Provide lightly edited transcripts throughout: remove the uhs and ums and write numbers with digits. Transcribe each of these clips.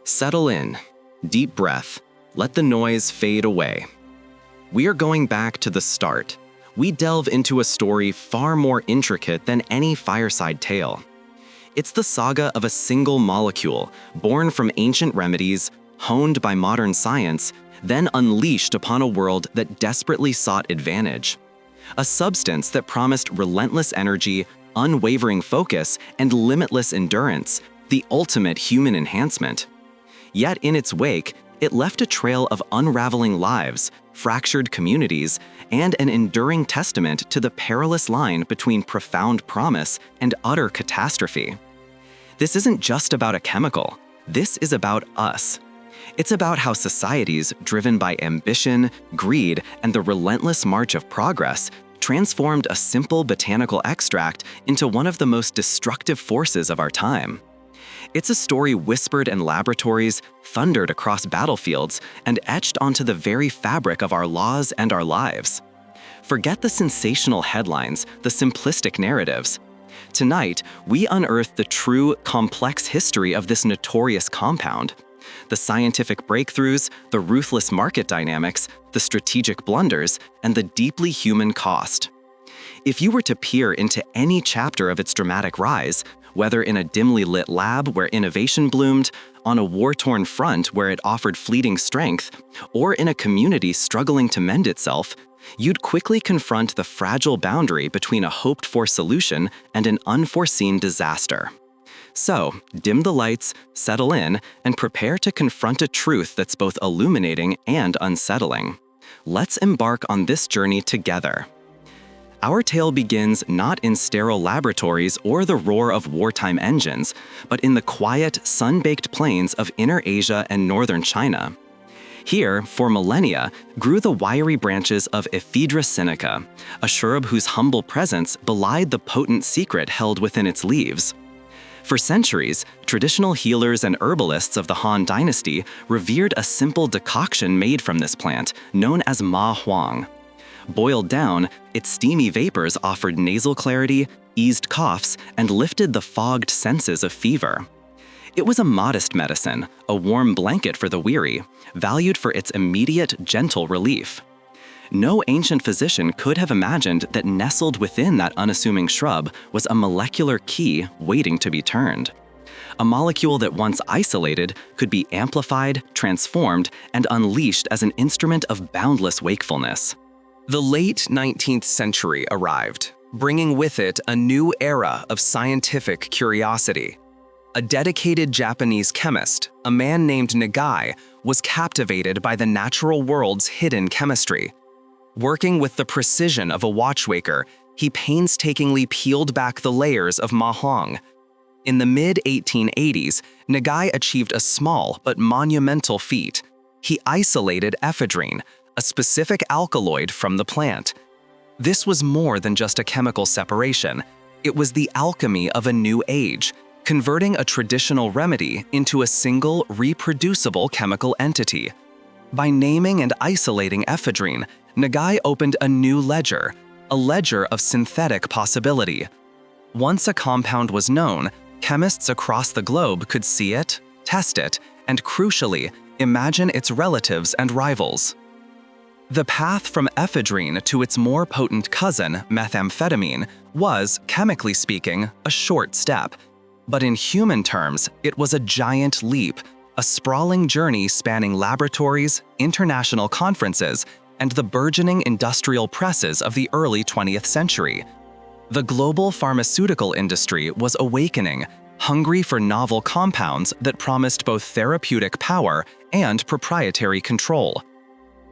Settle in. Deep breath. Let the noise fade away. We are going back to the start. We delve into a story far more intricate than any fireside tale. It's the saga of a single molecule, born from ancient remedies, honed by modern science, then unleashed upon a world that desperately sought advantage. A substance that promised relentless energy, unwavering focus, and limitless endurance, the ultimate human enhancement. Yet in its wake, it left a trail of unraveling lives, fractured communities, and an enduring testament to the perilous line between profound promise and utter catastrophe. This isn't just about a chemical. This is about us. It's about how societies driven by ambition, greed, and the relentless march of progress transformed a simple botanical extract into one of the most destructive forces of our time. It's a story whispered in laboratories, thundered across battlefields, and etched onto the very fabric of our laws and our lives. Forget the sensational headlines, the simplistic narratives. Tonight, we unearth the true, complex history of this notorious compound. The scientific breakthroughs, the ruthless market dynamics, the strategic blunders, and the deeply human cost. If you were to peer into any chapter of its dramatic rise, whether in a dimly lit lab where innovation bloomed, on a war-torn front where it offered fleeting strength, or in a community struggling to mend itself, you'd quickly confront the fragile boundary between a hoped-for solution and an unforeseen disaster. So, dim the lights, settle in, and prepare to confront a truth that's both illuminating and unsettling. Let's embark on this journey together. Our tale begins not in sterile laboratories or the roar of wartime engines, but in the quiet, sun-baked plains of Inner Asia and northern China. Here, for millennia, grew the wiry branches of Ephedra sinica, a shrub whose humble presence belied the potent secret held within its leaves. For centuries, traditional healers and herbalists of the Han Dynasty revered a simple decoction made from this plant, known as Ma Huang. Boiled down, its steamy vapors offered nasal clarity, eased coughs, and lifted the fogged senses of fever. It was a modest medicine, a warm blanket for the weary, valued for its immediate, gentle relief. No ancient physician could have imagined that nestled within that unassuming shrub was a molecular key waiting to be turned. A molecule that once isolated could be amplified, transformed, and unleashed as an instrument of boundless wakefulness. The late 19th century arrived, bringing with it a new era of scientific curiosity. A dedicated Japanese chemist, a man named Nagai, was captivated by the natural world's hidden chemistry. Working with the precision of a watchwaker, he painstakingly peeled back the layers of Ma Huang. In the mid-1880s, Nagai achieved a small but monumental feat. He isolated ephedrine, a specific alkaloid from the plant. This was more than just a chemical separation. It was the alchemy of a new age, converting a traditional remedy into a single, reproducible chemical entity. By naming and isolating ephedrine, Nagai opened a new ledger, a ledger of synthetic possibility. Once a compound was known, chemists across the globe could see it, test it, and crucially, imagine its relatives and rivals. The path from ephedrine to its more potent cousin, methamphetamine, was, chemically speaking, a short step. But in human terms, it was a giant leap, a sprawling journey spanning laboratories, international conferences, and the burgeoning industrial presses of the early 20th century. The global pharmaceutical industry was awakening, hungry for novel compounds that promised both therapeutic power and proprietary control.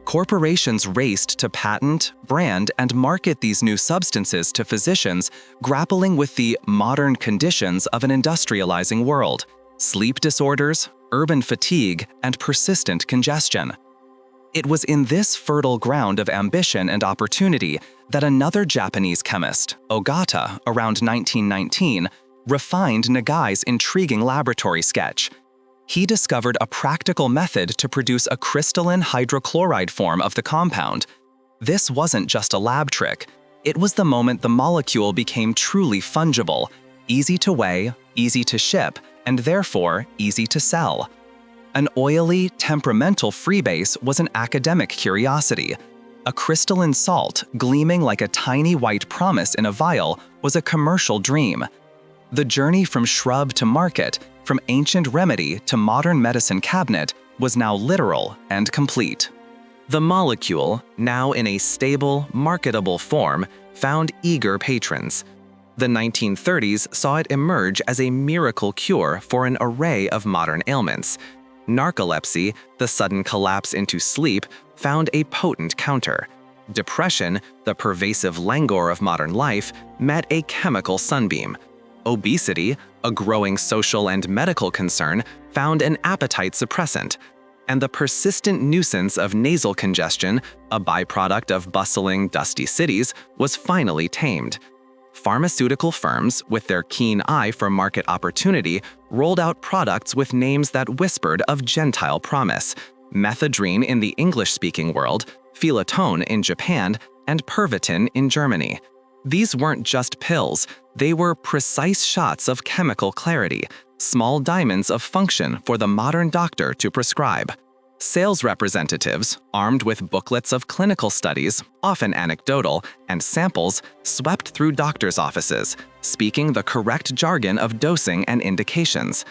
Corporations raced to patent, brand, and market these new substances to physicians grappling with the modern conditions of an industrializing world: sleep disorders, urban fatigue, and persistent congestion. It was in this fertile ground of ambition and opportunity that another Japanese chemist, Ogata, around 1919, refined Nagai's intriguing laboratory sketch. He discovered a practical method to produce a crystalline hydrochloride form of the compound. This wasn't just a lab trick. It was the moment the molecule became truly fungible, easy to weigh, easy to ship, and therefore easy to sell. An oily, temperamental freebase was an academic curiosity. A crystalline salt, gleaming like a tiny white promise in a vial, was a commercial dream. The journey from shrub to market, from ancient remedy to modern medicine cabinet, was now literal and complete. The molecule, now in a stable, marketable form, found eager patrons. The 1930s saw it emerge as a miracle cure for an array of modern ailments. Narcolepsy, the sudden collapse into sleep, found a potent counter. Depression, the pervasive languor of modern life, met a chemical sunbeam. Obesity, a growing social and medical concern, found an appetite suppressant. And the persistent nuisance of nasal congestion, a byproduct of bustling, dusty cities, was finally tamed. Pharmaceutical firms, with their keen eye for market opportunity, rolled out products with names that whispered of Gentile promise: methadone in the English-speaking world, Philatone in Japan, and Pervitin in Germany. These weren't just pills, they were precise shots of chemical clarity, small diamonds of function for the modern doctor to prescribe. Sales representatives, armed with booklets of clinical studies, often anecdotal, and samples, swept through doctors' offices, speaking the correct jargon of dosing and indications.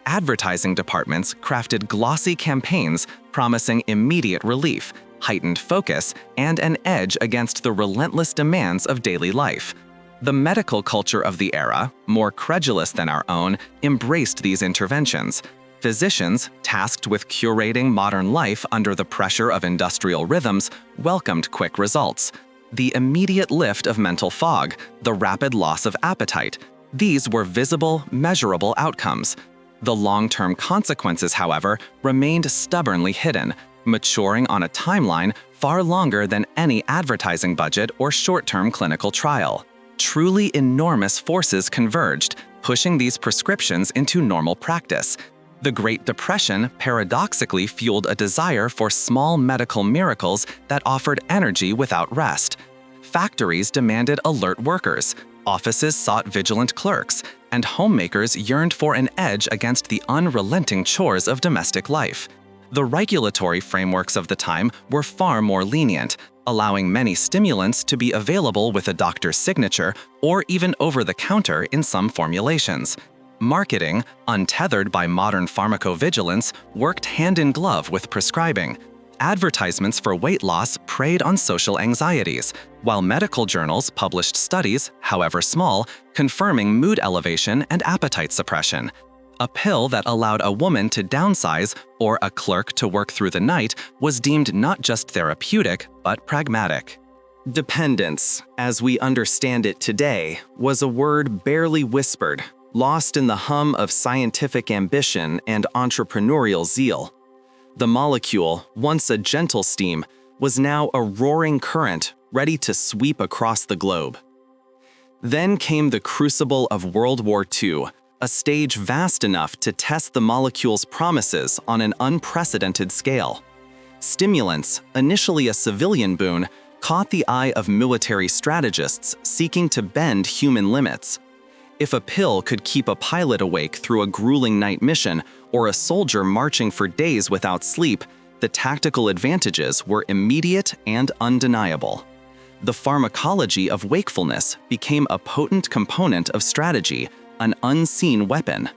Advertising departments crafted glossy campaigns promising immediate relief, heightened focus, and an edge against the relentless demands of daily life. The medical culture of the era, more credulous than our own, embraced these interventions. Physicians, tasked with curating modern life under the pressure of industrial rhythms, welcomed quick results. The immediate lift of mental fog, the rapid loss of appetite, these were visible, measurable outcomes. The long-term consequences, however, remained stubbornly hidden, maturing on a timeline far longer than any advertising budget or short-term clinical trial. Truly enormous forces converged, pushing these prescriptions into normal practice. The Great Depression paradoxically fueled a desire for small medical miracles that offered energy without rest. Factories demanded alert workers, offices sought vigilant clerks, and homemakers yearned for an edge against the unrelenting chores of domestic life. The regulatory frameworks of the time were far more lenient, allowing many stimulants to be available with a doctor's signature or even over-the-counter in some formulations. Marketing, untethered by modern pharmacovigilance, worked hand-in-glove with prescribing. Advertisements for weight loss preyed on social anxieties, while medical journals published studies, however small, confirming mood elevation and appetite suppression. A pill that allowed a woman to downsize or a clerk to work through the night was deemed not just therapeutic, but pragmatic. Dependence, as we understand it today, was a word barely whispered, lost in the hum of scientific ambition and entrepreneurial zeal. The molecule, once a gentle steam, was now a roaring current ready to sweep across the globe. Then came the crucible of World War II, a stage vast enough to test the molecule's promises on an unprecedented scale. Stimulants, initially a civilian boon, caught the eye of military strategists seeking to bend human limits. If a pill could keep a pilot awake through a grueling night mission or a soldier marching for days without sleep, the tactical advantages were immediate and undeniable. The pharmacology of wakefulness became a potent component of strategy, an unseen weapon.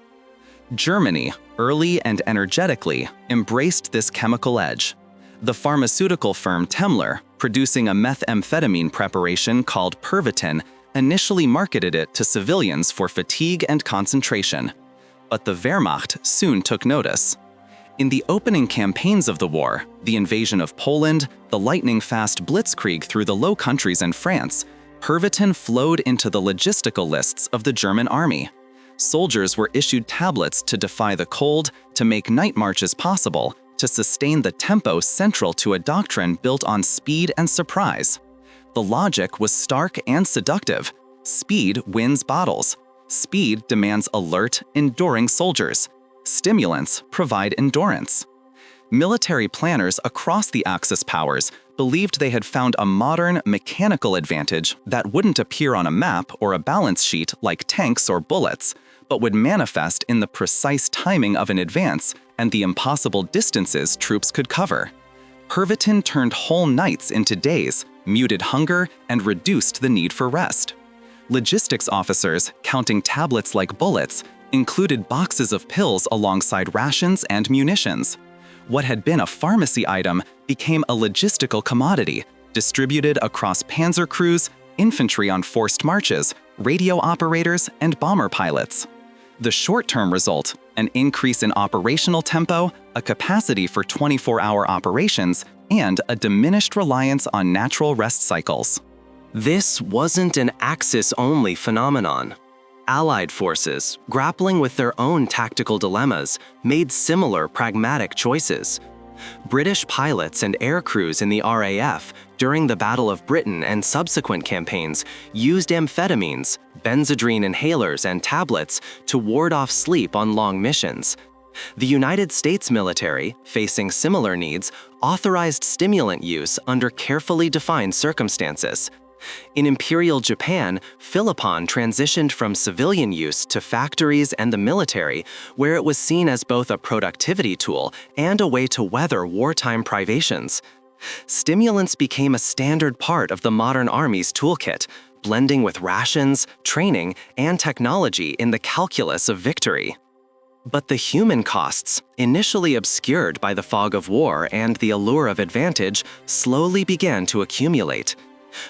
Germany, early and energetically, embraced this chemical edge. The pharmaceutical firm Temmler, producing a methamphetamine preparation called Pervitin, initially marketed it to civilians for fatigue and concentration. But the Wehrmacht soon took notice. In the opening campaigns of the war, the invasion of Poland, the lightning-fast blitzkrieg through the Low Countries and France, Pervitin flowed into the logistical lists of the German army. Soldiers were issued tablets to defy the cold, to make night marches possible, to sustain the tempo central to a doctrine built on speed and surprise. The logic was stark and seductive. Speed wins battles. Speed demands alert, enduring soldiers. Stimulants provide endurance. Military planners across the Axis powers believed they had found a modern, mechanical advantage that wouldn't appear on a map or a balance sheet like tanks or bullets, but would manifest in the precise timing of an advance and the impossible distances troops could cover. Pervitin turned whole nights into days, muted hunger, and reduced the need for rest. Logistics officers, counting tablets like bullets, included boxes of pills alongside rations and munitions. What had been a pharmacy item became a logistical commodity, distributed across panzer crews, infantry on forced marches, radio operators, and bomber pilots. The short-term result, an increase in operational tempo, a capacity for 24-hour operations, and a diminished reliance on natural rest cycles. This wasn't an Axis-only phenomenon. Allied forces, grappling with their own tactical dilemmas, made similar pragmatic choices. British pilots and air crews in the RAF during the Battle of Britain and subsequent campaigns used amphetamines, benzodrine inhalers, and tablets to ward off sleep on long missions. The United States military, facing similar needs, authorized stimulant use under carefully defined circumstances. In Imperial Japan, Philippon transitioned from civilian use to factories and the military, where it was seen as both a productivity tool and a way to weather wartime privations. Stimulants became a standard part of the modern army's toolkit, blending with rations, training, and technology in the calculus of victory. But the human costs, initially obscured by the fog of war and the allure of advantage, slowly began to accumulate.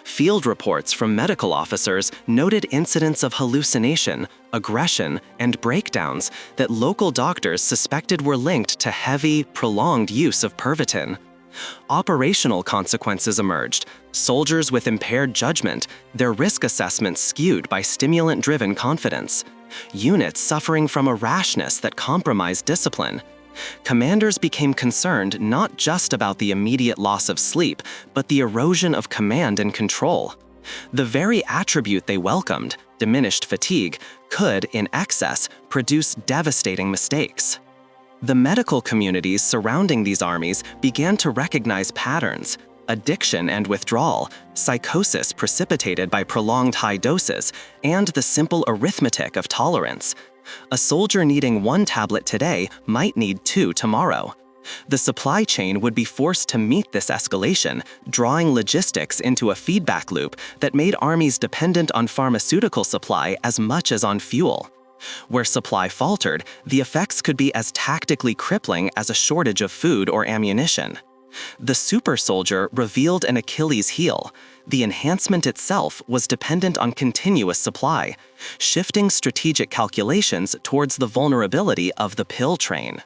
Field reports from medical officers noted incidents of hallucination, aggression, and breakdowns that local doctors suspected were linked to heavy, prolonged use of Pervitin. Operational consequences emerged: soldiers with impaired judgment, their risk assessments skewed by stimulant-driven confidence; units suffering from a rashness that compromised discipline. Commanders became concerned not just about the immediate loss of sleep, but the erosion of command and control. The very attribute they welcomed, diminished fatigue, could, in excess, produce devastating mistakes. The medical communities surrounding these armies began to recognize patterns: addiction and withdrawal, psychosis precipitated by prolonged high doses, and the simple arithmetic of tolerance. A soldier needing 1 tablet today might need 2 tomorrow. The supply chain would be forced to meet this escalation, drawing logistics into a feedback loop that made armies dependent on pharmaceutical supply as much as on fuel. Where supply faltered, the effects could be as tactically crippling as a shortage of food or ammunition. The super soldier revealed an Achilles heel. The enhancement itself was dependent on continuous supply, shifting strategic calculations towards the vulnerability of the pill train.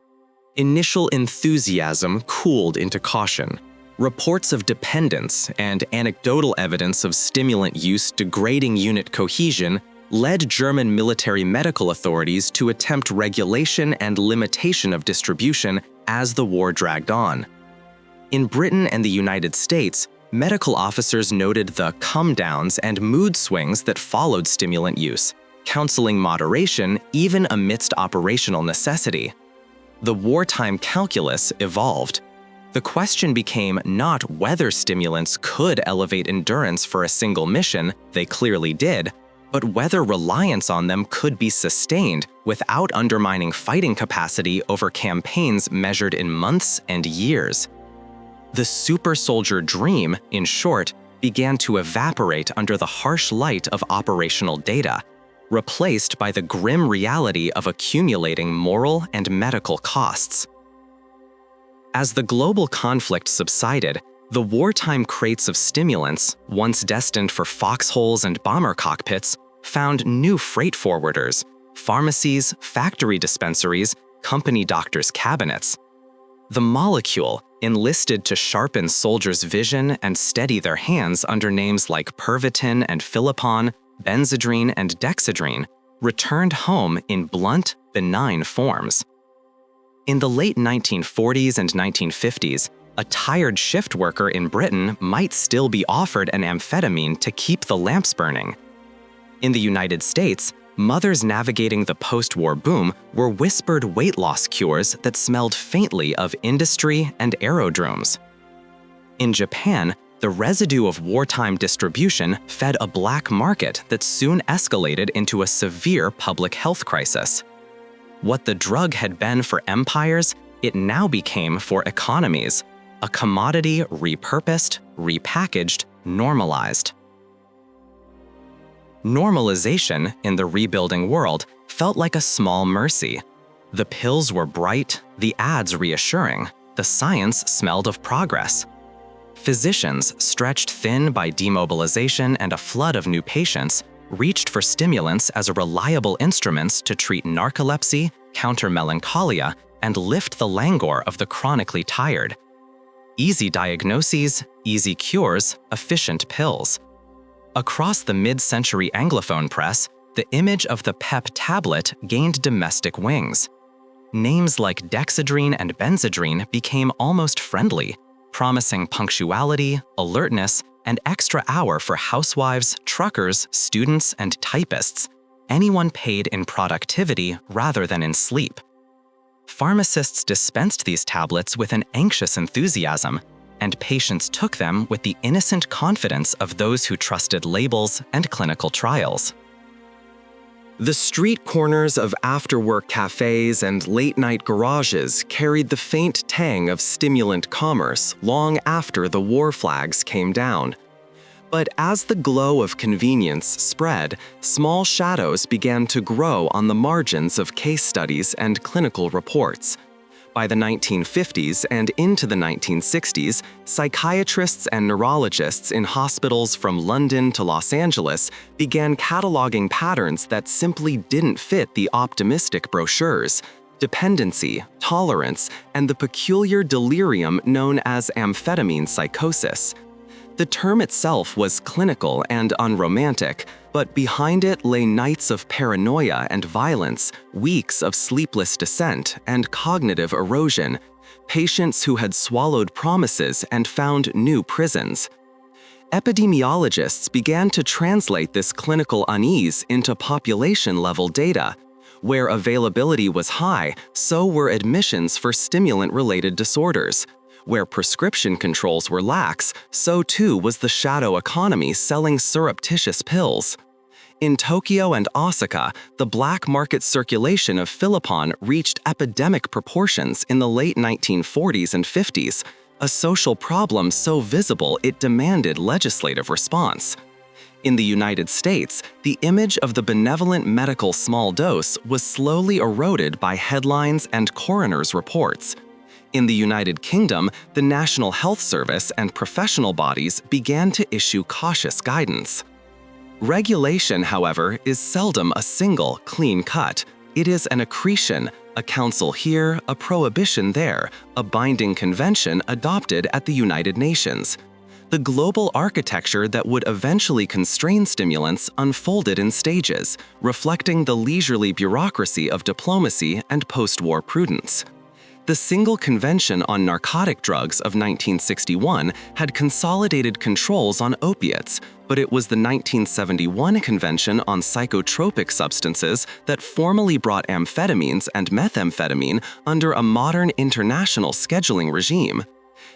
Initial enthusiasm cooled into caution. Reports of dependence and anecdotal evidence of stimulant use degrading unit cohesion led German military medical authorities to attempt regulation and limitation of distribution as the war dragged on. In Britain and the United States, medical officers noted the come-downs and mood swings that followed stimulant use, counseling moderation even amidst operational necessity. The wartime calculus evolved. The question became not whether stimulants could elevate endurance for a single mission, they clearly did, but whether reliance on them could be sustained without undermining fighting capacity over campaigns measured in months and years. The super soldier dream, in short, began to evaporate under the harsh light of operational data, replaced by the grim reality of accumulating moral and medical costs. As the global conflict subsided, the wartime crates of stimulants, once destined for foxholes and bomber cockpits, found new freight forwarders, pharmacies, factory dispensaries, company doctors' cabinets. The molecule, enlisted to sharpen soldiers' vision and steady their hands under names like Pervitin and Philippon, benzodrine and dexedrine, returned home in blunt, benign forms. In the late 1940s and 1950s, a tired shift worker in Britain might still be offered an amphetamine to keep the lamps burning. In the United States, mothers navigating the post-war boom were whispered weight loss cures that smelled faintly of industry and aerodromes. In Japan, the residue of wartime distribution fed a black market that soon escalated into a severe public health crisis. What the drug had been for empires It now became for economies, a commodity repurposed, repackaged, normalized. Normalization in the rebuilding world felt like a small mercy. The pills were bright, the ads reassuring, the science smelled of progress. Physicians, stretched thin by demobilization and a flood of new patients, reached for stimulants as reliable instruments to treat narcolepsy, counter melancholia, and lift the languor of the chronically tired. Easy diagnoses, easy cures, efficient pills. Across the mid-century Anglophone press, the image of the PEP tablet gained domestic wings. Names like Dexedrine and Benzedrine became almost friendly, promising punctuality, alertness, and extra hour for housewives, truckers, students, and typists, anyone paid in productivity rather than in sleep. Pharmacists dispensed these tablets with an anxious enthusiasm, and patients took them with the innocent confidence of those who trusted labels and clinical trials. The street corners of after-work cafes and late-night garages carried the faint tang of stimulant commerce long after the war flags came down. But as the glow of convenience spread, small shadows began to grow on the margins of case studies and clinical reports. By the 1950s and into the 1960s, psychiatrists and neurologists in hospitals from London to Los Angeles began cataloging patterns that simply didn't fit the optimistic brochures: dependency, tolerance, and the peculiar delirium known as amphetamine psychosis. The term itself was clinical and unromantic, but behind it lay nights of paranoia and violence, weeks of sleepless descent and cognitive erosion, patients who had swallowed promises and found new prisons. Epidemiologists began to translate this clinical unease into population-level data. Where availability was high, so were admissions for stimulant-related disorders. Where prescription controls were lax, so too was the shadow economy selling surreptitious pills. In Tokyo and Osaka, the black market circulation of Philippon reached epidemic proportions in the late 1940s and 50s, a social problem so visible it demanded legislative response. In the United States, the image of the benevolent medical small dose was slowly eroded by headlines and coroners' reports. In the United Kingdom, the National Health Service and professional bodies began to issue cautious guidance. Regulation, however, is seldom a single, clean cut. It is an accretion, a council here, a prohibition there, a binding convention adopted at the United Nations. The global architecture that would eventually constrain stimulants unfolded in stages, reflecting the leisurely bureaucracy of diplomacy and post-war prudence. The Single Convention on Narcotic Drugs of 1961 had consolidated controls on opiates, but it was the 1971 Convention on Psychotropic Substances that formally brought amphetamines and methamphetamine under a modern international scheduling regime.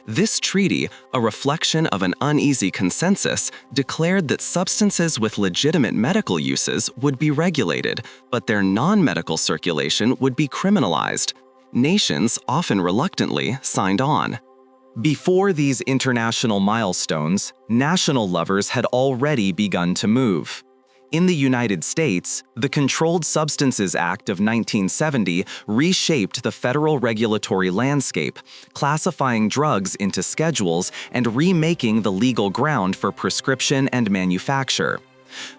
This treaty, a reflection of an uneasy consensus, declared that substances with legitimate medical uses would be regulated, but their non-medical circulation would be criminalized. Nations, often reluctantly, signed on. Before these international milestones, national levers had already begun to move. In the United States, the Controlled Substances Act of 1970 reshaped the federal regulatory landscape, classifying drugs into schedules and remaking the legal ground for prescription and manufacture.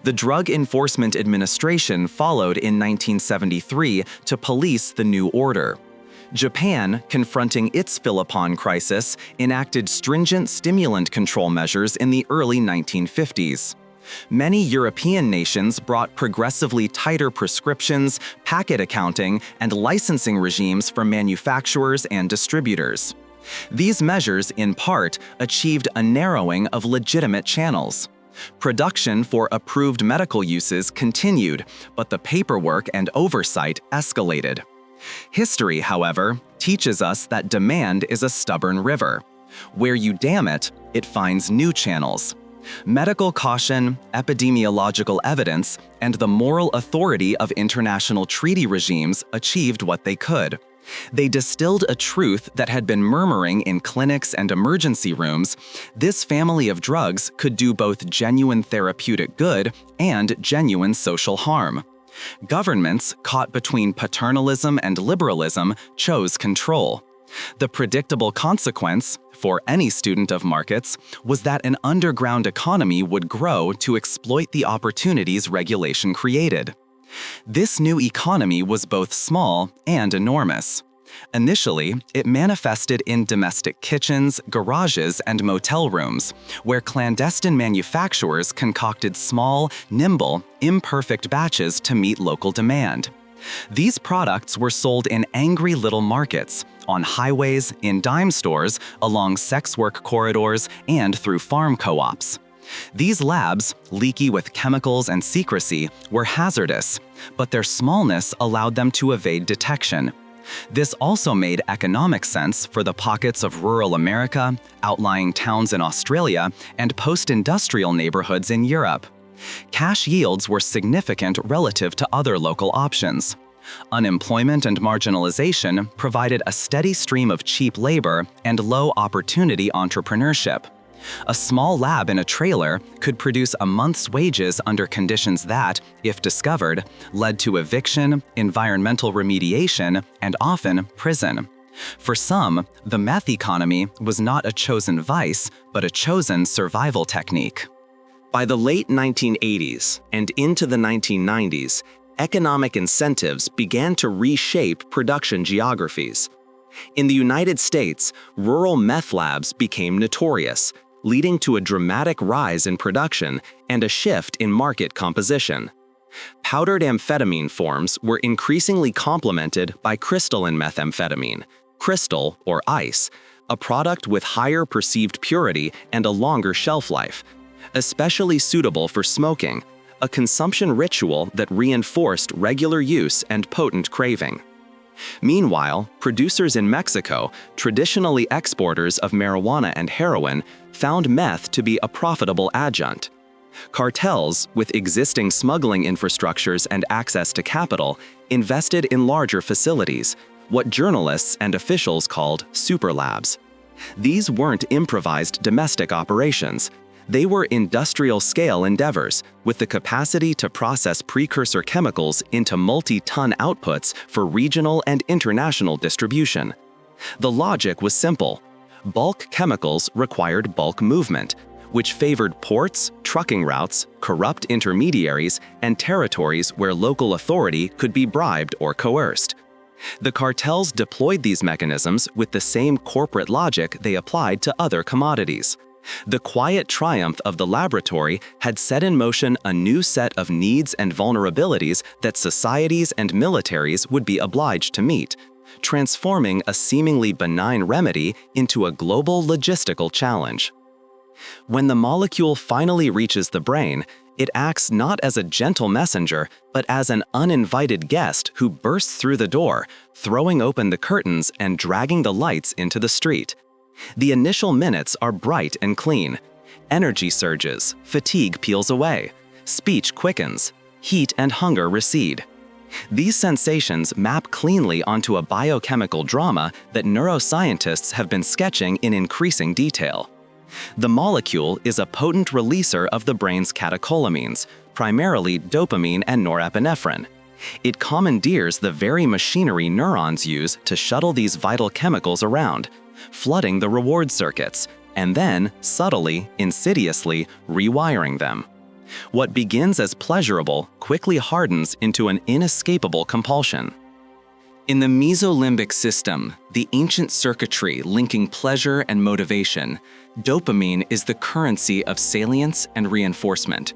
The Drug Enforcement Administration followed in 1973 to police the new order. Japan, confronting its Philippon crisis, enacted stringent stimulant control measures in the early 1950s. Many European nations brought progressively tighter prescriptions, packet accounting, and licensing regimes for manufacturers and distributors. These measures, in part, achieved a narrowing of legitimate channels. Production for approved medical uses continued, but the paperwork and oversight escalated. History, however, teaches us that demand is a stubborn river. Where you dam it, it finds new channels. Medical caution, epidemiological evidence, and the moral authority of international treaty regimes achieved what they could. They distilled a truth that had been murmuring in clinics and emergency rooms. This family of drugs could do both genuine therapeutic good and genuine social harm. Governments, caught between paternalism and liberalism, chose control. The predictable consequence, for any student of markets, was that an underground economy would grow to exploit the opportunities regulation created. This new economy was both small and enormous. Initially, it manifested in domestic kitchens, garages, and motel rooms, where clandestine manufacturers concocted small, nimble, imperfect batches to meet local demand. These products were sold in angry little markets, on highways, in dime stores, along sex work corridors, and through farm co-ops. These labs, leaky with chemicals and secrecy, were hazardous, but their smallness allowed them to evade detection. This also made economic sense for the pockets of rural America, outlying towns in Australia, and post-industrial neighborhoods in Europe. Cash yields were significant relative to other local options. Unemployment and marginalization provided a steady stream of cheap labor and low-opportunity entrepreneurship. A small lab in a trailer could produce a month's wages under conditions that, if discovered, led to eviction, environmental remediation, and often prison. For some, the meth economy was not a chosen vice, but a chosen survival technique. By the late 1980s and into the 1990s, economic incentives began to reshape production geographies. In the United States, rural meth labs became notorious, leading to a dramatic rise in production and a shift in market composition. Powdered amphetamine forms were increasingly complemented by crystalline methamphetamine, crystal or ice, a product with higher perceived purity and a longer shelf life, especially suitable for smoking, a consumption ritual that reinforced regular use and potent craving. Meanwhile, producers in Mexico, traditionally exporters of marijuana and heroin, found meth to be a profitable adjunct. Cartels, with existing smuggling infrastructures and access to capital, invested in larger facilities, what journalists and officials called super labs. These weren't improvised domestic operations. They were industrial-scale endeavors with the capacity to process precursor chemicals into multi-ton outputs for regional and international distribution. The logic was simple. Bulk chemicals required bulk movement, which favored ports, trucking routes, corrupt intermediaries, and territories where local authority could be bribed or coerced. The cartels deployed these mechanisms with the same corporate logic they applied to other commodities. The quiet triumph of the laboratory had set in motion a new set of needs and vulnerabilities that societies and militaries would be obliged to meet, transforming a seemingly benign remedy into a global logistical challenge. When the molecule finally reaches the brain, it acts not as a gentle messenger, but as an uninvited guest who bursts through the door, throwing open the curtains and dragging the lights into the street. The initial minutes are bright and clean. Energy surges, fatigue peels away, speech quickens, heat and hunger recede. These sensations map cleanly onto a biochemical drama that neuroscientists have been sketching in increasing detail. The molecule is a potent releaser of the brain's catecholamines, primarily dopamine and norepinephrine. It commandeers the very machinery neurons use to shuttle these vital chemicals around, flooding the reward circuits, and then, subtly, insidiously, rewiring them. What begins as pleasurable quickly hardens into an inescapable compulsion. In the mesolimbic system, the ancient circuitry linking pleasure and motivation, dopamine is the currency of salience and reinforcement.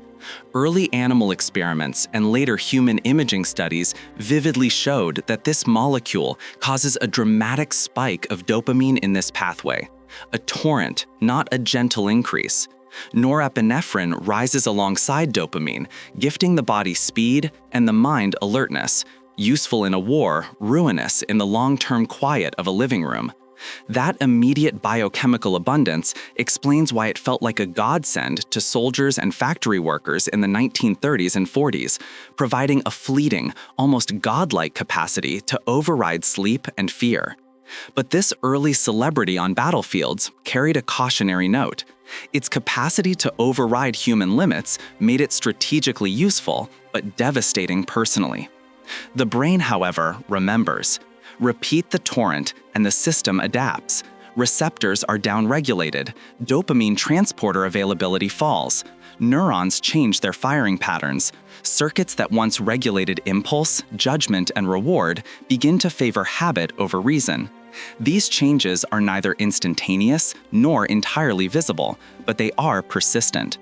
Early animal experiments and later human imaging studies vividly showed that this molecule causes a dramatic spike of dopamine in this pathway, a torrent, not a gentle increase. Norepinephrine rises alongside dopamine, gifting the body speed and the mind alertness, useful in a war, ruinous in the long-term quiet of a living room. That immediate biochemical abundance explains why it felt like a godsend to soldiers and factory workers in the 1930s and 40s, providing a fleeting, almost godlike capacity to override sleep and fear. But this early celebrity on battlefields carried a cautionary note. Its capacity to override human limits made it strategically useful, but devastating personally. The brain, however, remembers. Repeat the torrent, and the system adapts. Receptors are downregulated, dopamine transporter availability falls, neurons change their firing patterns, circuits that once regulated impulse, judgment, and reward begin to favor habit over reason. These changes are neither instantaneous nor entirely visible, but they are persistent.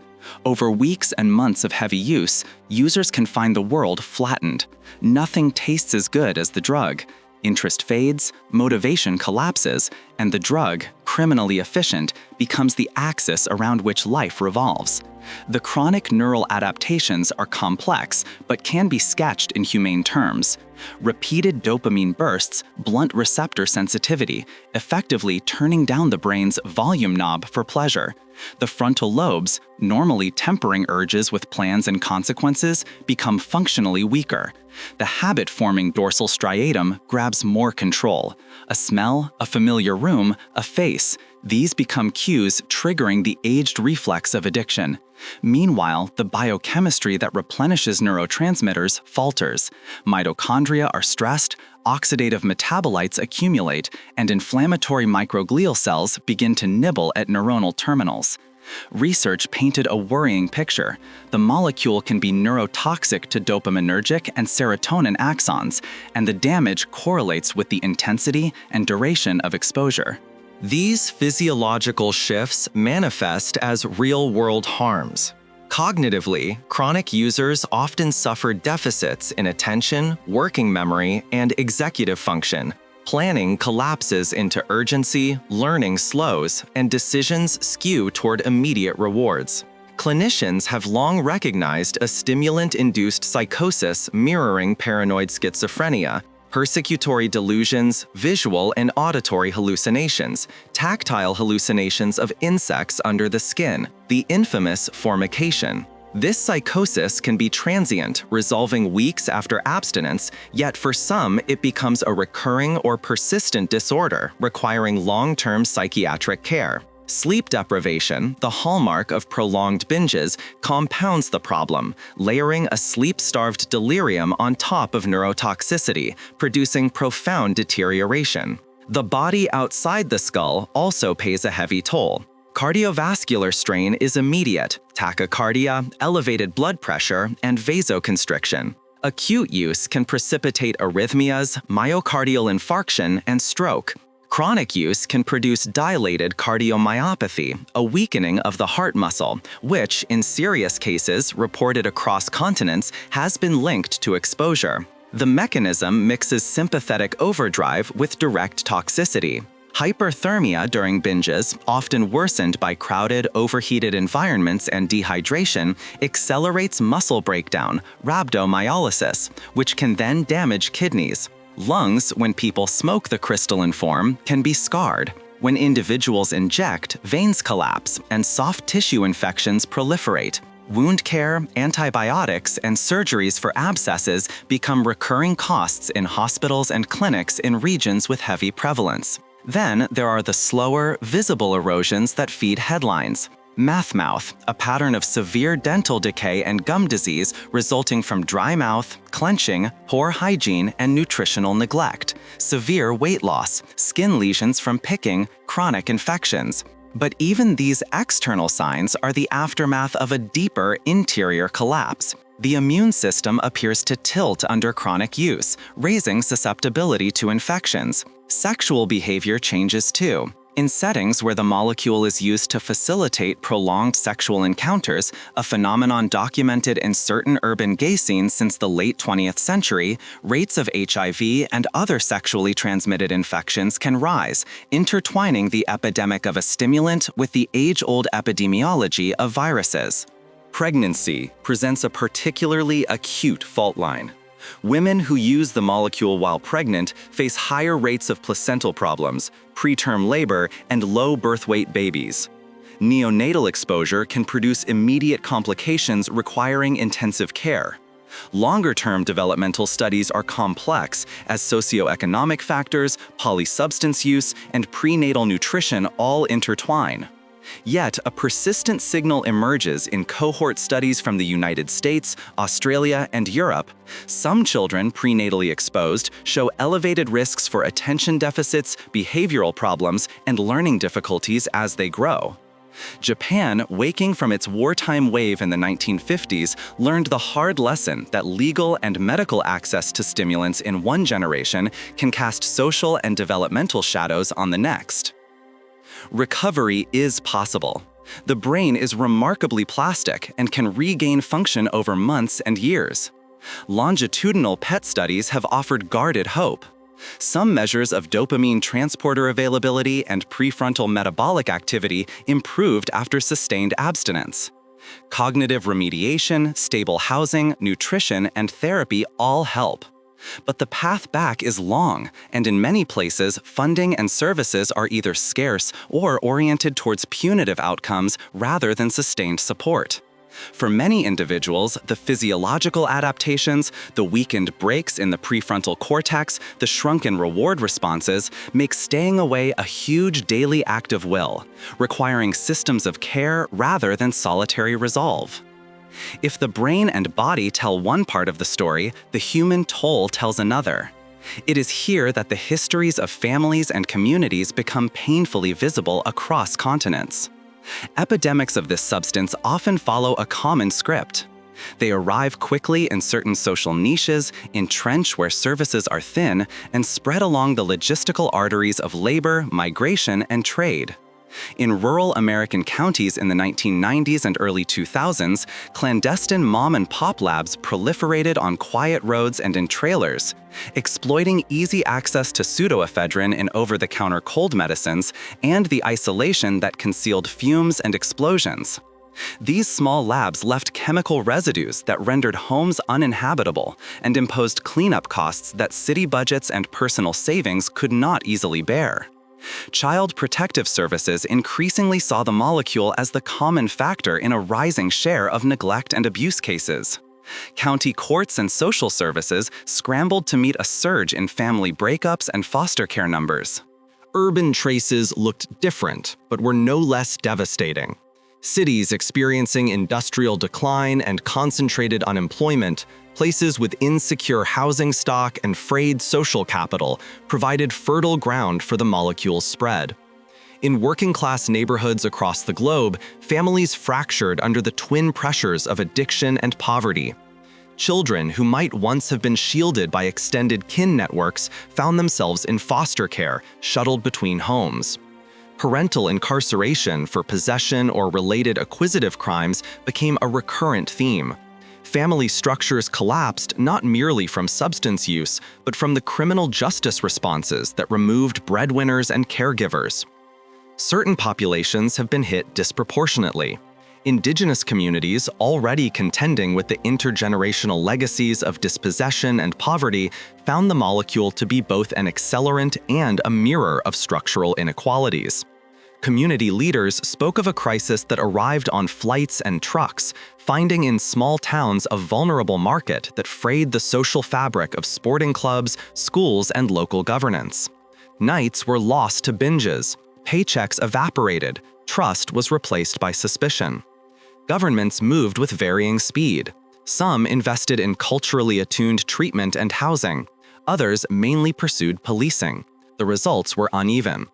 Over weeks and months of heavy use, users can find the world flattened. Nothing tastes as good as the drug. Interest fades, motivation collapses, and the drug, criminally efficient, becomes the axis around which life revolves. The chronic neural adaptations are complex, but can be sketched in humane terms. Repeated dopamine bursts blunt receptor sensitivity, effectively turning down the brain's volume knob for pleasure. The frontal lobes, normally tempering urges with plans and consequences, become functionally weaker. The habit-forming dorsal striatum grabs more control. A smell, a familiar room, a face. These become cues triggering the aged reflex of addiction. Meanwhile, the biochemistry that replenishes neurotransmitters falters. Mitochondria are stressed, oxidative metabolites accumulate, and inflammatory microglial cells begin to nibble at neuronal terminals. Research painted a worrying picture. The molecule can be neurotoxic to dopaminergic and serotonin axons, and the damage correlates with the intensity and duration of exposure. These physiological shifts manifest as real-world harms. Cognitively, chronic users often suffer deficits in attention, working memory, and executive function. Planning collapses into urgency, learning slows, and decisions skew toward immediate rewards. Clinicians have long recognized a stimulant-induced psychosis mirroring paranoid schizophrenia, persecutory delusions, visual and auditory hallucinations, tactile hallucinations of insects under the skin, the infamous formication. This psychosis can be transient, resolving weeks after abstinence, yet for some it becomes a recurring or persistent disorder requiring long-term psychiatric care. Sleep deprivation, the hallmark of prolonged binges, compounds the problem, layering a sleep-starved delirium on top of neurotoxicity, producing profound deterioration. The body outside the skull also pays a heavy toll. Cardiovascular strain is immediate: tachycardia, elevated blood pressure, and vasoconstriction. Acute use can precipitate arrhythmias, myocardial infarction, and stroke. Chronic use can produce dilated cardiomyopathy, a weakening of the heart muscle, which, in serious cases reported across continents, has been linked to exposure. The mechanism mixes sympathetic overdrive with direct toxicity. Hyperthermia during binges, often worsened by crowded, overheated environments and dehydration, accelerates muscle breakdown, rhabdomyolysis, which can then damage kidneys. Lungs, when people smoke the crystalline form, can be scarred. When individuals inject, veins collapse and soft tissue infections proliferate. Wound care, antibiotics, and surgeries for abscesses become recurring costs in hospitals and clinics in regions with heavy prevalence. Then there are the slower, visible erosions that feed headlines. Math mouth, a pattern of severe dental decay and gum disease resulting from dry mouth, clenching, poor hygiene, and nutritional neglect. Severe weight loss, skin lesions from picking, chronic infections. But even these external signs are the aftermath of a deeper interior collapse. The immune system appears to tilt under chronic use, raising susceptibility to infections. Sexual behavior changes too. In settings where the molecule is used to facilitate prolonged sexual encounters, a phenomenon documented in certain urban gay scenes since the late 20th century, rates of HIV and other sexually transmitted infections can rise, intertwining the epidemic of a stimulant with the age-old epidemiology of viruses. Pregnancy presents a particularly acute fault line. Women who use the molecule while pregnant face higher rates of placental problems, preterm labor, and low birth weight babies. Neonatal exposure can produce immediate complications requiring intensive care. Longer-term developmental studies are complex as socioeconomic factors, polysubstance use, and prenatal nutrition all intertwine. Yet, a persistent signal emerges in cohort studies from the United States, Australia, and Europe. Some children prenatally exposed show elevated risks for attention deficits, behavioral problems, and learning difficulties as they grow. Japan, waking from its wartime wave in the 1950s, learned the hard lesson that legal and medical access to stimulants in one generation can cast social and developmental shadows on the next. Recovery is possible. The brain is remarkably plastic and can regain function over months and years. Longitudinal PET studies have offered guarded hope. Some measures of dopamine transporter availability and prefrontal metabolic activity improved after sustained abstinence. Cognitive remediation, stable housing, nutrition, and therapy all help. But the path back is long, and in many places, funding and services are either scarce or oriented towards punitive outcomes rather than sustained support. For many individuals, the physiological adaptations, the weakened brakes in the prefrontal cortex, the shrunken reward responses make staying away a huge daily act of will, requiring systems of care rather than solitary resolve. If the brain and body tell one part of the story, the human toll tells another. It is here that the histories of families and communities become painfully visible across continents. Epidemics of this substance often follow a common script. They arrive quickly in certain social niches, entrench where services are thin, and spread along the logistical arteries of labor, migration, and trade. In rural American counties in the 1990s and early 2000s, clandestine mom-and-pop labs proliferated on quiet roads and in trailers, exploiting easy access to pseudoephedrine in over-the-counter cold medicines and the isolation that concealed fumes and explosions. These small labs left chemical residues that rendered homes uninhabitable and imposed cleanup costs that city budgets and personal savings could not easily bear. Child Protective Services increasingly saw the molecule as the common factor in a rising share of neglect and abuse cases. County courts and social services scrambled to meet a surge in family breakups and foster care numbers. Urban traces looked different, but were no less devastating. Cities experiencing industrial decline and concentrated unemployment, places with insecure housing stock and frayed social capital provided fertile ground for the molecule's spread. In working-class neighborhoods across the globe, families fractured under the twin pressures of addiction and poverty. Children who might once have been shielded by extended kin networks found themselves in foster care, shuttled between homes. Parental incarceration for possession or related acquisitive crimes became a recurrent theme. Family structures collapsed not merely from substance use, but from the criminal justice responses that removed breadwinners and caregivers. Certain populations have been hit disproportionately. Indigenous communities, already contending with the intergenerational legacies of dispossession and poverty, found the molecule to be both an accelerant and a mirror of structural inequalities. Community leaders spoke of a crisis that arrived on flights and trucks, finding in small towns a vulnerable market that frayed the social fabric of sporting clubs, schools, and local governance. Nights were lost to binges, paychecks evaporated, trust was replaced by suspicion. Governments moved with varying speed. Some invested in culturally attuned treatment and housing. Others mainly pursued policing. The results were uneven.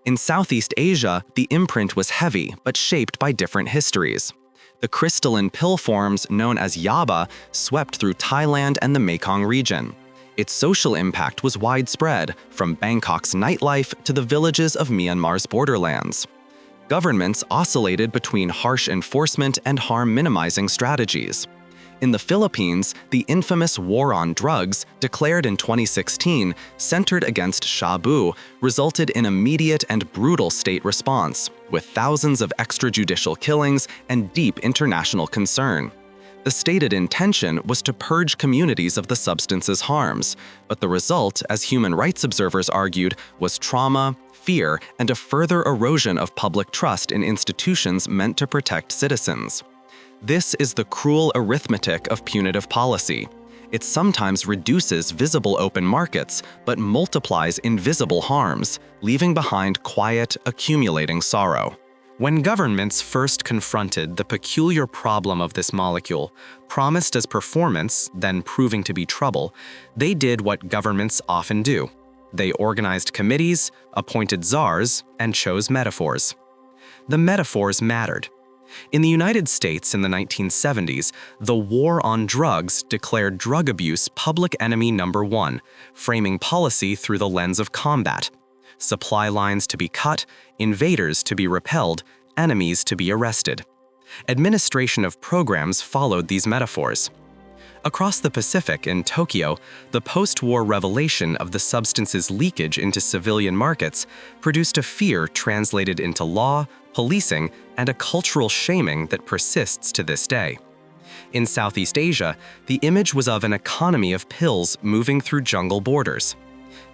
In Southeast Asia, the imprint was heavy but shaped by different histories. The crystalline pill forms known as yaba swept through Thailand and the Mekong region. Its social impact was widespread, from Bangkok's nightlife to the villages of Myanmar's borderlands. Governments oscillated between harsh enforcement and harm-minimizing strategies. In the Philippines, the infamous War on Drugs, declared in 2016, centered against shabu, resulted in immediate and brutal state response, with thousands of extrajudicial killings and deep international concern. The stated intention was to purge communities of the substance's harms, but the result, as human rights observers argued, was trauma, fear, and a further erosion of public trust in institutions meant to protect citizens. This is the cruel arithmetic of punitive policy. It sometimes reduces visible open markets, but multiplies invisible harms, leaving behind quiet, accumulating sorrow. When governments first confronted the peculiar problem of this molecule, promised as performance, then proving to be trouble, they did what governments often do. They organized committees, appointed czars, and chose metaphors. The metaphors mattered. In the United States in the 1970s, the war on drugs declared drug abuse public enemy number one, framing policy through the lens of combat. Supply lines to be cut, invaders to be repelled, enemies to be arrested. Administration of programs followed these metaphors. Across the Pacific in Tokyo, the post-war revelation of the substance's leakage into civilian markets produced a fear translated into law, policing, and a cultural shaming that persists to this day. In Southeast Asia, the image was of an economy of pills moving through jungle borders.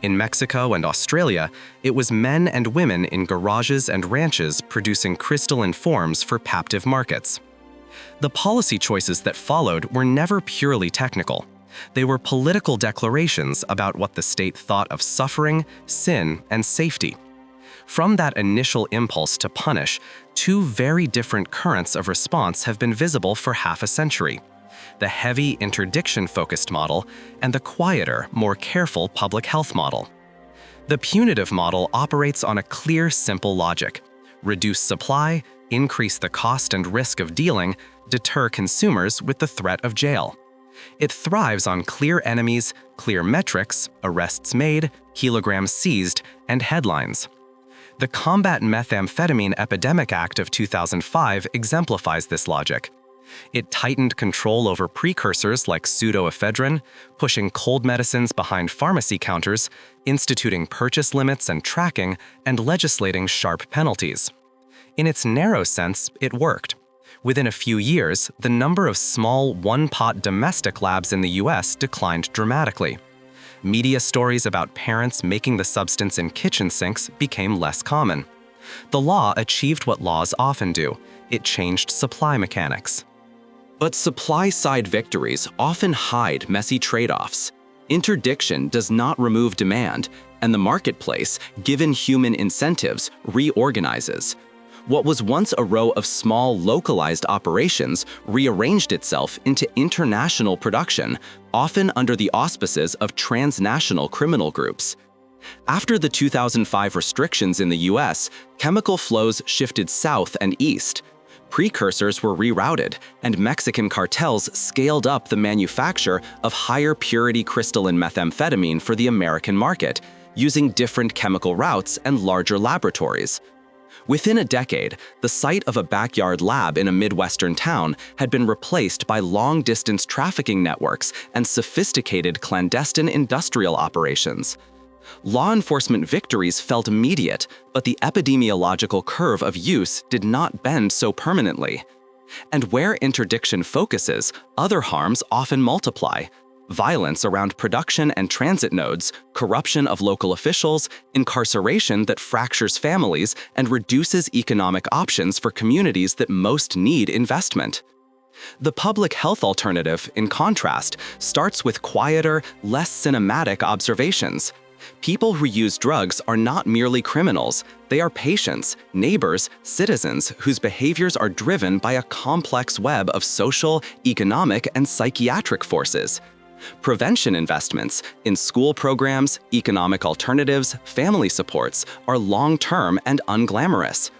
In Mexico and Australia, it was men and women in garages and ranches producing crystalline forms for captive markets. The policy choices that followed were never purely technical. They were political declarations about what the state thought of suffering, sin, and safety. From that initial impulse to punish, two very different currents of response have been visible for half a century: the heavy interdiction-focused model and the quieter, more careful public health model. The punitive model operates on a clear, simple logic: reduce supply, increase the cost and risk of dealing, deter consumers with the threat of jail. It thrives on clear enemies, clear metrics, arrests made, kilograms seized, and headlines. The Combat Methamphetamine Epidemic Act of 2005 exemplifies this logic. It tightened control over precursors like pseudoephedrine, pushing cold medicines behind pharmacy counters, instituting purchase limits and tracking, and legislating sharp penalties. In its narrow sense, it worked. Within a few years, the number of small one-pot domestic labs in the US declined dramatically. Media stories about parents making the substance in kitchen sinks became less common. The law achieved what laws often do: it changed supply mechanics. But supply-side victories often hide messy trade-offs. Interdiction does not remove demand, and the marketplace, given human incentives, reorganizes. What was once a row of small, localized operations rearranged itself into international production, often under the auspices of transnational criminal groups. After the 2005 restrictions in the US, chemical flows shifted south and east. Precursors were rerouted, and Mexican cartels scaled up the manufacture of higher purity crystalline methamphetamine for the American market, using different chemical routes and larger laboratories. Within a decade, the site of a backyard lab in a Midwestern town had been replaced by long-distance trafficking networks and sophisticated clandestine industrial operations. Law enforcement victories felt immediate, but the epidemiological curve of use did not bend so permanently. And where interdiction focuses, other harms often multiply. Violence around production and transit nodes, corruption of local officials, incarceration that fractures families and reduces economic options for communities that most need investment. The public health alternative, in contrast, starts with quieter, less cinematic observations. People who use drugs are not merely criminals, they are patients, neighbors, citizens whose behaviors are driven by a complex web of social, economic, and psychiatric forces. Prevention investments in school programs, economic alternatives, family supports are long-term and unglamorous.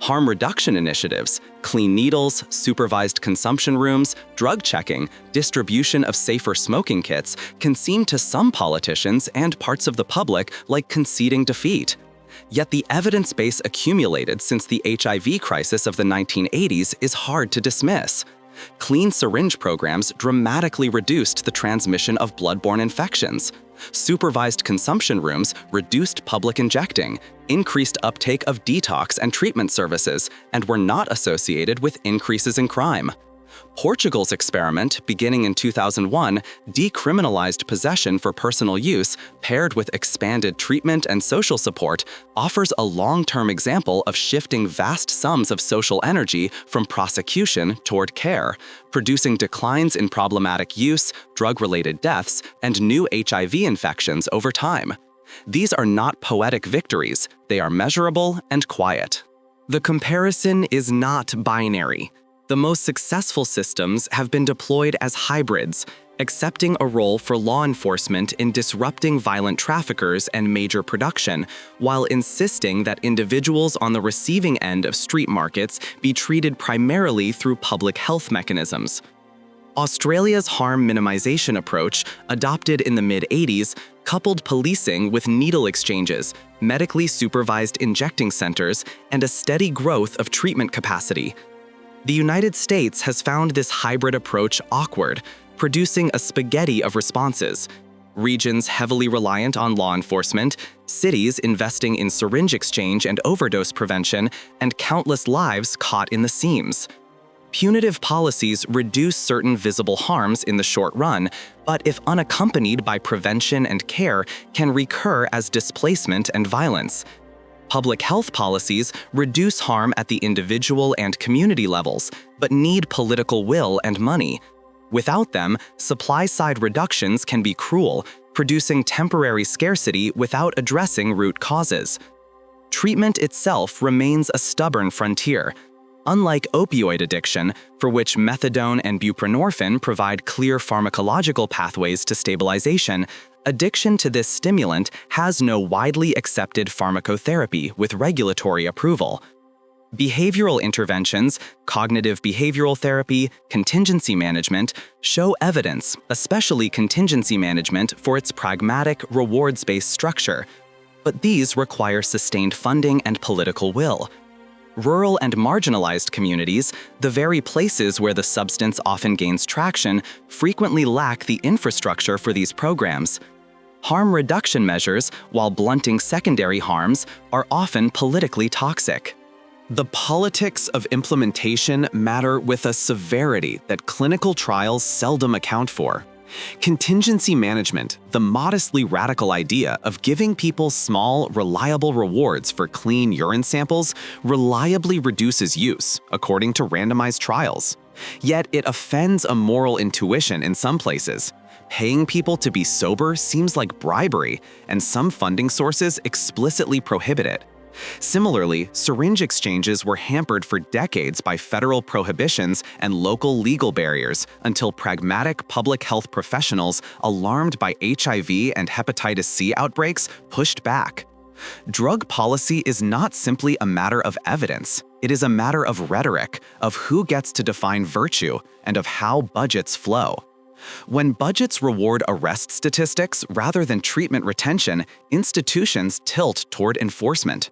Harm reduction initiatives, clean needles, supervised consumption rooms, drug checking, distribution of safer smoking kits can seem to some politicians and parts of the public like conceding defeat. Yet the evidence base accumulated since the HIV crisis of the 1980s is hard to dismiss. Clean syringe programs dramatically reduced the transmission of bloodborne infections. Supervised consumption rooms reduced public injecting, increased uptake of detox and treatment services, and were not associated with increases in crime. Portugal's experiment, beginning in 2001, decriminalized possession for personal use, paired with expanded treatment and social support, offers a long-term example of shifting vast sums of social energy from prosecution toward care, producing declines in problematic use, drug-related deaths, and new HIV infections over time. These are not poetic victories, they are measurable and quiet. The comparison is not binary. The most successful systems have been deployed as hybrids, accepting a role for law enforcement in disrupting violent traffickers and major production, while insisting that individuals on the receiving end of street markets be treated primarily through public health mechanisms. Australia's harm minimization approach, adopted in the mid-80s, coupled policing with needle exchanges, medically supervised injecting centers, and a steady growth of treatment capacity. The United States has found this hybrid approach awkward, producing a spaghetti of responses. Regions heavily reliant on law enforcement, cities investing in syringe exchange and overdose prevention, and countless lives caught in the seams. Punitive policies reduce certain visible harms in the short run, but if unaccompanied by prevention and care, can recur as displacement and violence. Public health policies reduce harm at the individual and community levels, but need political will and money. Without them, supply-side reductions can be cruel, producing temporary scarcity without addressing root causes. Treatment itself remains a stubborn frontier. Unlike opioid addiction, for which methadone and buprenorphine provide clear pharmacological pathways to stabilization, addiction to this stimulant has no widely accepted pharmacotherapy with regulatory approval. Behavioral interventions, cognitive behavioral therapy, contingency management, show evidence, especially contingency management, for its pragmatic, rewards-based structure. But these require sustained funding and political will. Rural and marginalized communities, the very places where the substance often gains traction, frequently lack the infrastructure for these programs. Harm reduction measures, while blunting secondary harms, are often politically toxic. The politics of implementation matter with a severity that clinical trials seldom account for. Contingency management, the modestly radical idea of giving people small, reliable rewards for clean urine samples, reliably reduces use, according to randomized trials. Yet it offends a moral intuition in some places. Paying people to be sober seems like bribery, and some funding sources explicitly prohibit it. Similarly, syringe exchanges were hampered for decades by federal prohibitions and local legal barriers until pragmatic public health professionals, alarmed by HIV and hepatitis C outbreaks, pushed back. Drug policy is not simply a matter of evidence. It is a matter of rhetoric, of who gets to define virtue, and of how budgets flow. When budgets reward arrest statistics rather than treatment retention, institutions tilt toward enforcement.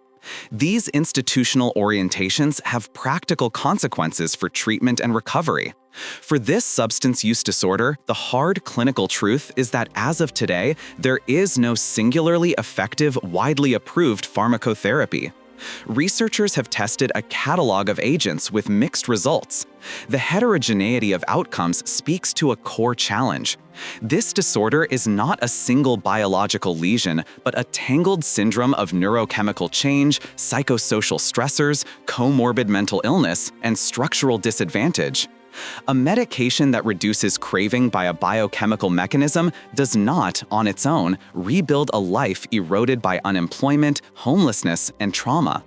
These institutional orientations have practical consequences for treatment and recovery. For this substance use disorder, the hard clinical truth is that as of today, there is no singularly effective, widely approved pharmacotherapy. Researchers have tested a catalog of agents with mixed results. The heterogeneity of outcomes speaks to a core challenge. This disorder is not a single biological lesion, but a tangled syndrome of neurochemical change, psychosocial stressors, comorbid mental illness, and structural disadvantage. A medication that reduces craving by a biochemical mechanism does not, on its own, rebuild a life eroded by unemployment, homelessness, and trauma.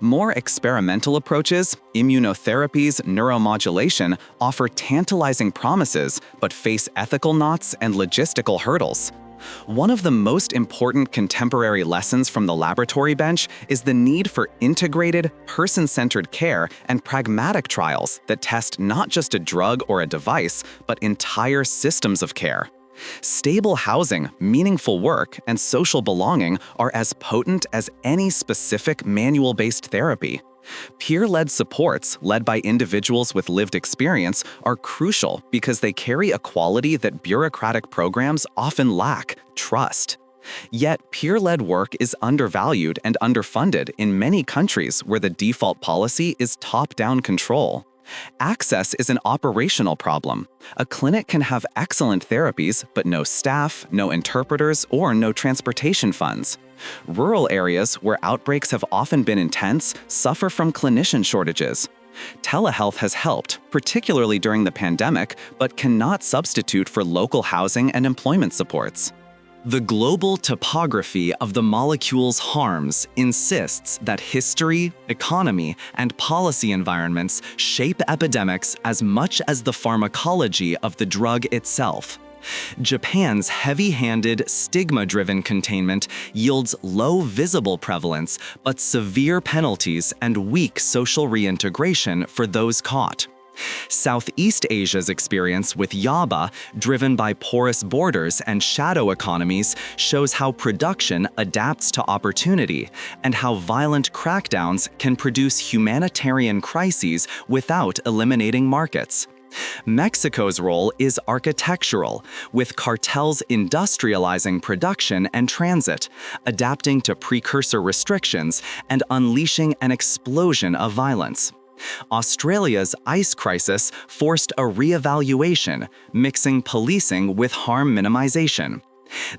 More experimental approaches, immunotherapies, neuromodulation, offer tantalizing promises but face ethical knots and logistical hurdles. One of the most important contemporary lessons from the laboratory bench is the need for integrated, person-centered care and pragmatic trials that test not just a drug or a device, but entire systems of care. Stable housing, meaningful work, and social belonging are as potent as any specific manual-based therapy. Peer-led supports, led by individuals with lived experience, are crucial because they carry a quality that bureaucratic programs often lack: trust. Yet, peer-led work is undervalued and underfunded in many countries where the default policy is top-down control. Access is an operational problem. A clinic can have excellent therapies, but no staff, no interpreters, or no transportation funds. Rural areas, where outbreaks have often been intense, suffer from clinician shortages. Telehealth has helped, particularly during the pandemic, but cannot substitute for local housing and employment supports. The global topography of the molecule's harms insists that history, economy, and policy environments shape epidemics as much as the pharmacology of the drug itself. Japan's heavy-handed, stigma-driven containment yields low visible prevalence but severe penalties and weak social reintegration for those caught. Southeast Asia's experience with yaba, driven by porous borders and shadow economies, shows how production adapts to opportunity and how violent crackdowns can produce humanitarian crises without eliminating markets. Mexico's role is architectural, with cartels industrializing production and transit, adapting to precursor restrictions, and unleashing an explosion of violence. Australia's ice crisis forced a re-evaluation, mixing policing with harm minimization.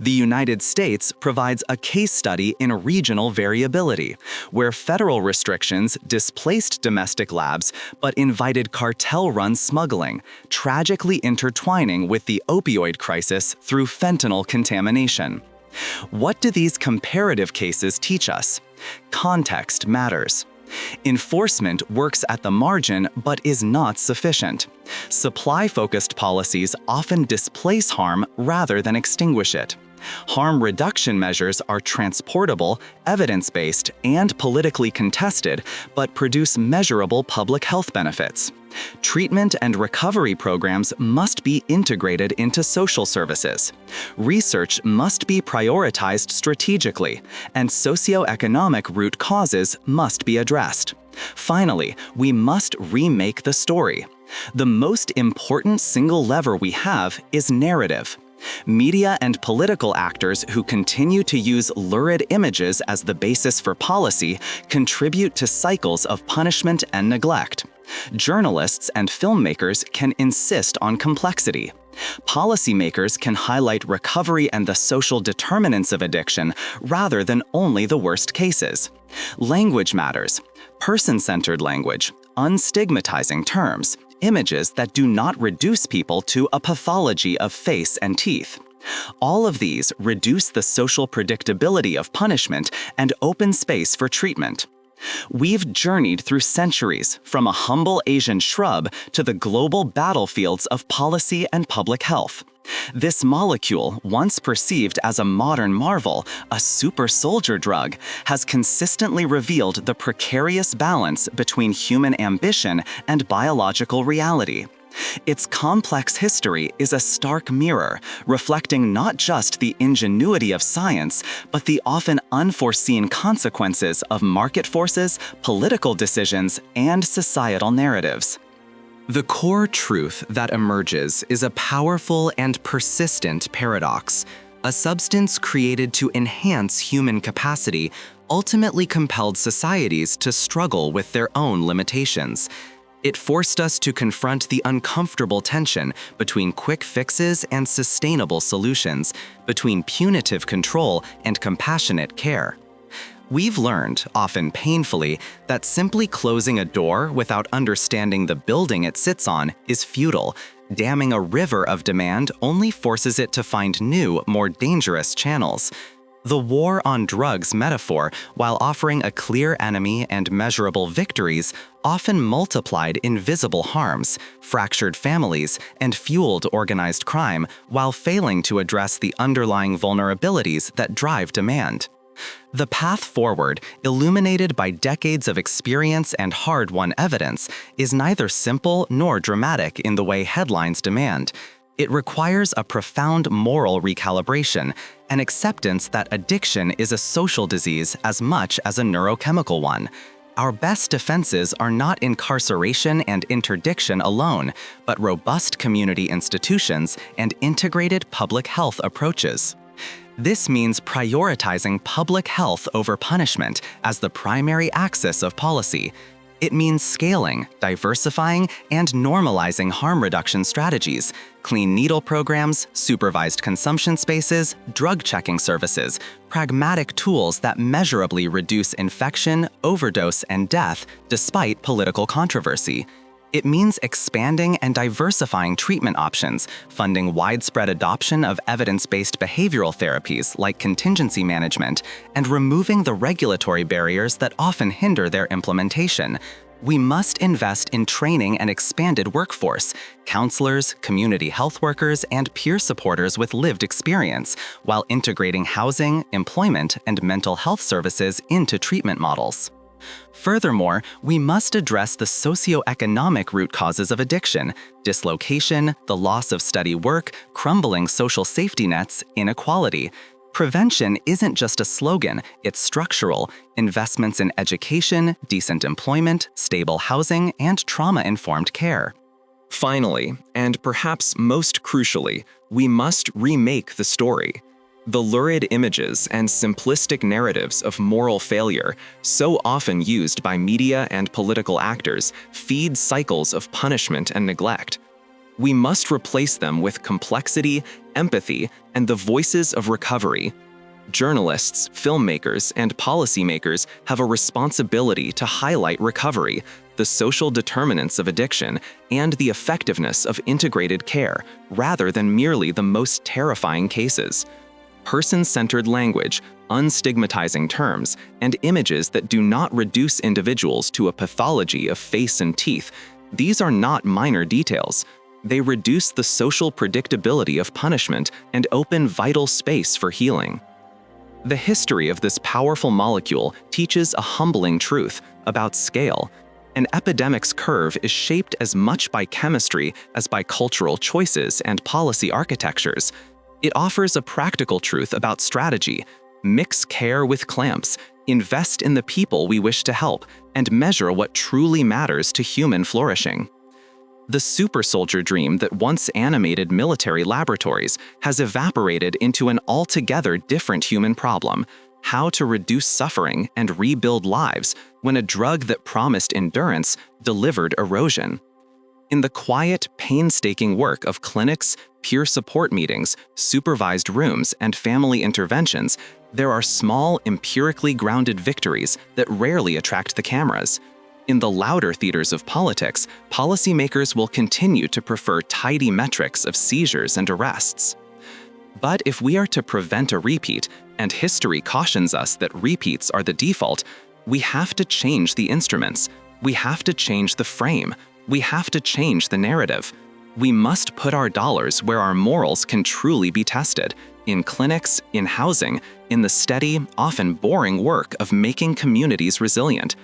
The United States provides a case study in regional variability, where federal restrictions displaced domestic labs but invited cartel-run smuggling, tragically intertwining with the opioid crisis through fentanyl contamination. What do these comparative cases teach us? Context matters. Enforcement works at the margin but is not sufficient. Supply-focused policies often displace harm rather than extinguish it. Harm reduction measures are transportable, evidence-based, and politically contested, but produce measurable public health benefits. Treatment and recovery programs must be integrated into social services. Research must be prioritized strategically, and socioeconomic root causes must be addressed. Finally, we must remake the story. The most important single lever we have is narrative. Media and political actors who continue to use lurid images as the basis for policy contribute to cycles of punishment and neglect. Journalists and filmmakers can insist on complexity. Policymakers can highlight recovery and the social determinants of addiction rather than only the worst cases. Language matters. Person-centered language, unstigmatizing terms, images that do not reduce people to a pathology of face and teeth. All of these reduce the social predictability of punishment and open space for treatment. We've journeyed through centuries, from a humble Asian shrub to the global battlefields of policy and public health. This molecule, once perceived as a modern marvel, a super soldier drug, has consistently revealed the precarious balance between human ambition and biological reality. Its complex history is a stark mirror, reflecting not just the ingenuity of science, but the often unforeseen consequences of market forces, political decisions, and societal narratives. The core truth that emerges is a powerful and persistent paradox. A substance created to enhance human capacity ultimately compelled societies to struggle with their own limitations. It forced us to confront the uncomfortable tension between quick fixes and sustainable solutions, between punitive control and compassionate care. We've learned, often painfully, that simply closing a door without understanding the building it sits on is futile. Damming a river of demand only forces it to find new, more dangerous channels. The war on drugs metaphor, while offering a clear enemy and measurable victories, often multiplied invisible harms, fractured families, and fueled organized crime, while failing to address the underlying vulnerabilities that drive demand. The path forward, illuminated by decades of experience and hard-won evidence, is neither simple nor dramatic in the way headlines demand. It requires a profound moral recalibration, an acceptance that addiction is a social disease as much as a neurochemical one. Our best defenses are not incarceration and interdiction alone, but robust community institutions and integrated public health approaches. This means prioritizing public health over punishment as the primary axis of policy. It means scaling, diversifying, and normalizing harm reduction strategies, clean needle programs, supervised consumption spaces, drug checking services, pragmatic tools that measurably reduce infection, overdose, and death despite political controversy. It means expanding and diversifying treatment options, funding widespread adoption of evidence-based behavioral therapies like contingency management, and removing the regulatory barriers that often hinder their implementation. We must invest in training an expanded workforce, counselors, community health workers, and peer supporters with lived experience, while integrating housing, employment, and mental health services into treatment models. Furthermore, we must address the socioeconomic root causes of addiction: dislocation, the loss of steady work, crumbling social safety nets, inequality. Prevention isn't just a slogan, it's structural. Investments in education, decent employment, stable housing, and trauma-informed care. Finally, and perhaps most crucially, we must remake the story. The lurid images and simplistic narratives of moral failure, so often used by media and political actors, feed cycles of punishment and neglect. We must replace them with complexity, empathy, and the voices of recovery. Journalists, filmmakers, and policymakers have a responsibility to highlight recovery, the social determinants of addiction, and the effectiveness of integrated care, rather than merely the most terrifying cases. Person-centered language, unstigmatizing terms, and images that do not reduce individuals to a pathology of face and teeth, these are not minor details. They reduce the social predictability of punishment and open vital space for healing. The history of this powerful molecule teaches a humbling truth about scale. An epidemic's curve is shaped as much by chemistry as by cultural choices and policy architectures. It offers a practical truth about strategy: mix care with clamps, invest in the people we wish to help, and measure what truly matters to human flourishing. The super soldier dream that once animated military laboratories has evaporated into an altogether different human problem: how to reduce suffering and rebuild lives when a drug that promised endurance delivered erosion. In the quiet, painstaking work of clinics, peer support meetings, supervised rooms, and family interventions, there are small, empirically grounded victories that rarely attract the cameras. In the louder theaters of politics, policymakers will continue to prefer tidy metrics of seizures and arrests. But if we are to prevent a repeat, and history cautions us that repeats are the default, we have to change the instruments. We have to change the frame. We have to change the narrative. We must put our dollars where our morals can truly be tested: in clinics, in housing, in the steady, often boring work of making communities resilient.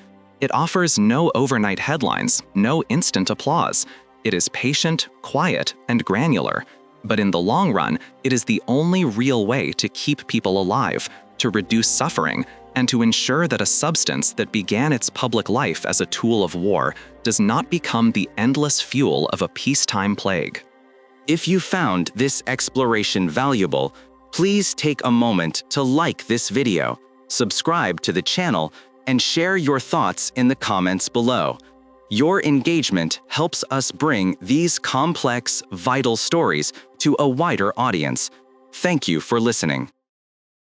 It offers no overnight headlines, no instant applause. It is patient, quiet, and granular. But in the long run, it is the only real way to keep people alive, to reduce suffering, and to ensure that a substance that began its public life as a tool of war does not become the endless fuel of a peacetime plague. If you found this exploration valuable, please take a moment to like this video, subscribe to the channel, and share your thoughts in the comments below. Your engagement helps us bring these complex, vital stories to a wider audience. Thank you for listening.